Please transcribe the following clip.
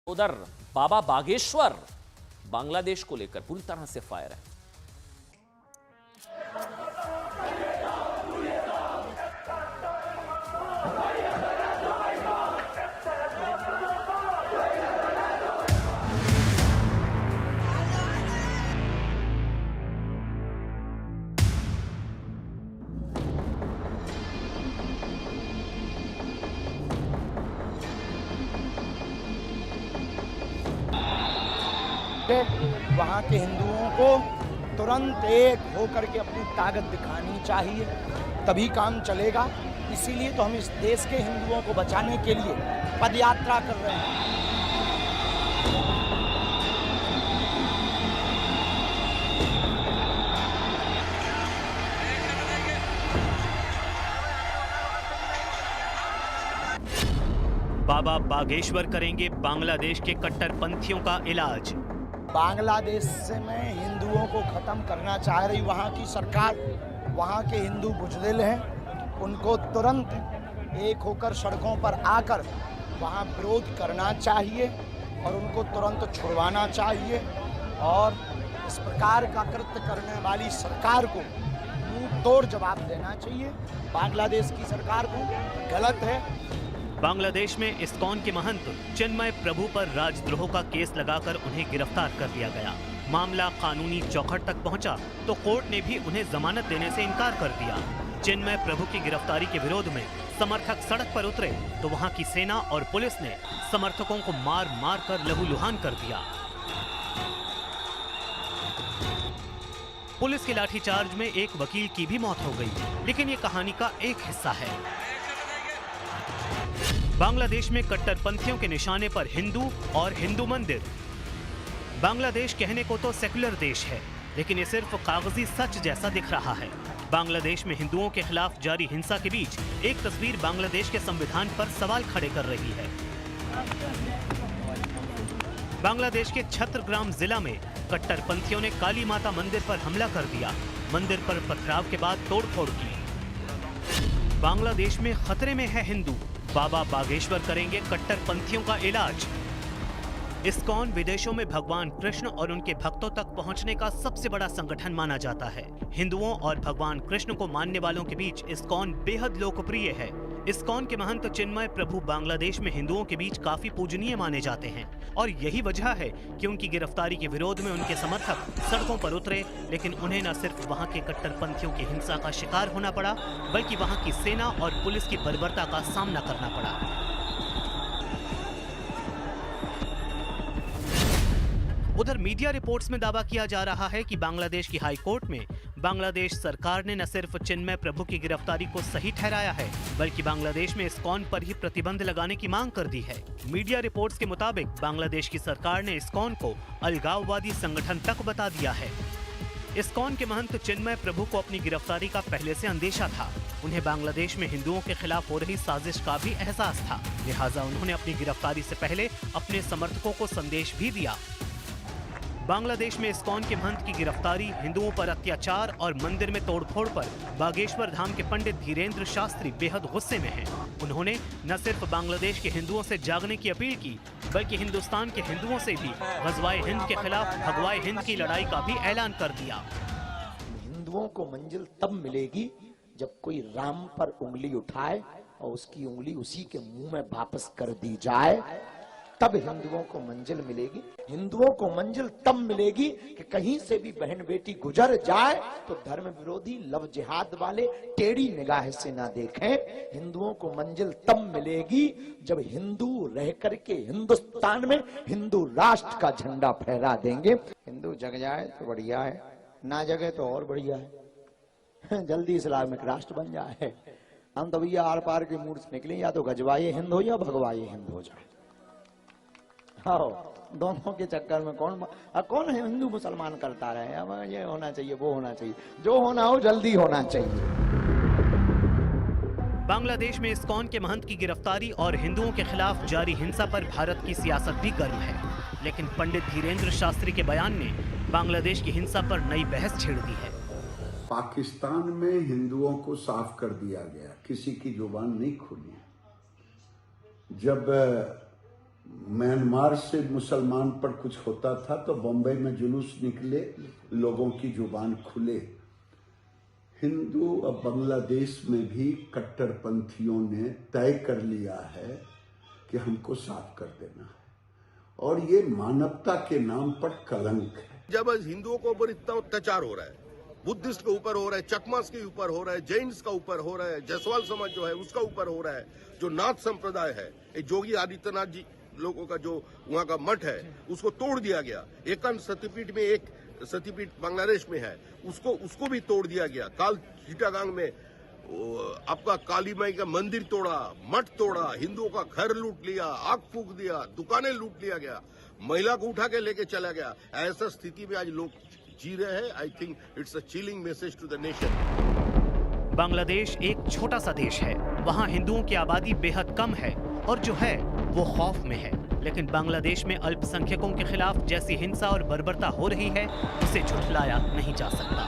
उधर बाबा बागेश्वर बांग्लादेश को लेकर पूरी तरह से फायर है। वहाँ के हिंदुओं को तुरंत एक होकर के अपनी ताकत दिखानी चाहिए, तभी काम चलेगा। इसीलिए तो हम इस देश के हिंदुओं को बचाने के लिए पदयात्रा कर रहे हैं। बाबा बागेश्वर करेंगे बांग्लादेश के कट्टरपंथियों का इलाज। बांग्लादेश से में हिंदुओं को खत्म करना चाह रही वहाँ की सरकार। वहाँ के हिंदू बुजदिल हैं, उनको तुरंत एक होकर सड़कों पर आकर वहाँ विरोध करना चाहिए और उनको तुरंत छुड़वाना चाहिए। और इस प्रकार का कृत्य करने वाली सरकार को मुंह तोड़ जवाब देना चाहिए। बांग्लादेश की सरकार को गलत है। बांग्लादेश में इस्कॉन के महंत चिन्मय प्रभु पर राजद्रोह का केस लगाकर उन्हें गिरफ्तार कर लिया गया। मामला कानूनी चौखट तक पहुंचा तो कोर्ट ने भी उन्हें जमानत देने से इनकार कर दिया। चिन्मय प्रभु की गिरफ्तारी के विरोध में समर्थक सड़क पर उतरे तो वहां की सेना और पुलिस ने समर्थकों को मार मार कर लहूलुहान कर दिया। पुलिस के लाठीचार्ज में एक वकील की भी मौत हो गई, लेकिन ये कहानी का एक हिस्सा है। बांग्लादेश में कट्टरपंथियों के निशाने पर हिंदू और हिंदू मंदिर। बांग्लादेश कहने को तो सेकुलर देश है, लेकिन ये सिर्फ कागजी सच जैसा दिख रहा है। बांग्लादेश में हिंदुओं के खिलाफ जारी हिंसा के बीच एक तस्वीर बांग्लादेश के संविधान पर सवाल खड़े कर रही है। बांग्लादेश के छत्रग्राम जिला में कट्टरपंथियों ने काली माता मंदिर पर हमला कर दिया। मंदिर पर पथराव के बाद तोड़फोड़ की। बांग्लादेश में खतरे में है हिंदू, बाबा बागेश्वर करेंगे कट्टरपंथियों का इलाज। इस्कॉन विदेशों में भगवान कृष्ण और उनके भक्तों तक पहुंचने का सबसे बड़ा संगठन माना जाता है। हिंदुओं और भगवान कृष्ण को मानने वालों के बीच इस्कॉन बेहद लोकप्रिय है। इस्कॉन के महंत चिन्मय प्रभु बांग्लादेश में हिंदुओं के बीच काफी पूजनीय माने जाते हैं और यही वजह है कि उनकी गिरफ्तारी के विरोध में उनके समर्थक सड़कों पर उतरे। लेकिन उन्हें न सिर्फ वहां के कट्टरपंथियों की हिंसा का शिकार होना पड़ा, बल्कि वहां की सेना और पुलिस की बर्बरता का सामना करना पड़ा। उधर मीडिया रिपोर्ट्स में दावा किया जा रहा है कि बांग्लादेश की हाई कोर्ट में बांग्लादेश सरकार ने न सिर्फ चिन्मय प्रभु की गिरफ्तारी को सही ठहराया है, बल्कि बांग्लादेश में इस्कॉन पर ही प्रतिबंध लगाने की मांग कर दी है। मीडिया रिपोर्ट्स के मुताबिक बांग्लादेश की सरकार ने इस्कॉन को अलगाववादी संगठन तक बता दिया है। इस्कॉन के महंत चिन्मय प्रभु को अपनी गिरफ्तारी का पहले से अंदेशा था। उन्हें बांग्लादेश में हिंदुओं के खिलाफ हो रही साजिश का भी एहसास था, लिहाजा उन्होंने अपनी गिरफ्तारी से पहले अपने समर्थकों को संदेश भी दिया। बांग्लादेश में इस्कॉन के महंत की गिरफ्तारी, हिंदुओं पर अत्याचार और मंदिर में तोड़फोड़ पर बागेश्वर धाम के पंडित धीरेन्द्र शास्त्री बेहद गुस्से में हैं। उन्होंने न सिर्फ बांग्लादेश के हिंदुओं से जागने की अपील की, बल्कि हिंदुस्तान के हिंदुओं से भी गज़वाए हिंद के खिलाफ भगवाए हिंद की लड़ाई का भी ऐलान कर दिया। हिंदुओं को मंजिल तब मिलेगी जब कोई राम पर उंगली उठाए और उसकी उंगली उसी के मुंह में वापस कर दी जाए, तब हिंदुओं को मंजिल मिलेगी। हिंदुओं को मंजिल तब मिलेगी कि कहीं से भी बहन बेटी गुजर जाए तो धर्म विरोधी लव जिहाद वाले टेढ़ी निगाह से ना देखें। हिंदुओं को मंजिल तब मिलेगी जब हिंदू रह करके हिंदुस्तान में हिंदू राष्ट्र का झंडा फहरा देंगे। हिंदू जग जाए तो बढ़िया है, ना जगे तो और बढ़िया है। जल्दी इस्लामिक राष्ट्र बन जाए। हम तो भैया आर पार के मूड से निकले, या तो गजवाए हिंद हो या भगवाए हिंद हो जाए। दोनों के चक्कर में कौन है हिंदू मुसलमान करता रहे। अब ये होना चाहिए, वो होना चाहिए, जो होना हो जल्दी होना चाहिए। बांग्लादेश में इस्कॉन के महंत की गिरफ्तारी और हिंदुओं के खिलाफ जारी हिंसा पर भारत की सियासत भी गर्म है, लेकिन पंडित धीरेन्द्र शास्त्री के बयान ने बांग्लादेश की हिंसा पर नई बहस छेड़ दी है। पाकिस्तान में हिंदुओं को साफ कर दिया गया, किसी की जुबान नहीं खुली। जब म्यांमार से मुसलमान पर कुछ होता था तो बॉम्बे में जुलूस निकले, लोगों की जुबान खुले। हिंदू अब बांग्लादेश में भी कट्टरपंथियों ने तय कर लिया है कि हमको साफ कर देना है, और ये मानवता के नाम पर कलंक है। जब हिंदुओं के ऊपर इतना अत्याचार हो रहा है, बुद्धिस्ट के ऊपर हो रहा है, चकमास के ऊपर हो रहा है, जैन्स का ऊपर हो रहा है, जायसवाल समाज जो है उसका ऊपर हो रहा है, जो नाथ संप्रदाय है, ये योगी आदित्यनाथ जी लोगों का जो वहाँ का मठ है उसको तोड़ दिया गया। एकांत सतीपीठ में एक सतीपीठ बांग्लादेश में है, उसको भी तोड़ दिया गया। काल चिटागांग में आपका काली माई का मंदिर तोड़ा, मठ तोड़ा, हिंदुओं का घर लूट लिया, आग फूक दिया, दुकानें लूट लिया गया, महिला को उठा के लेके चला गया। ऐसा स्थिति में आज लोग जी रहे हैं। I think it's a chilling message to the nation. Bangladesh एक छोटा सा देश है, वहाँ हिंदुओं की आबादी बेहद कम है और जो है वो खौफ में है। लेकिन बांग्लादेश में अल्पसंख्यकों के खिलाफ जैसी हिंसा और बर्बरता हो रही है उसे झुठलाया नहीं जा सकता।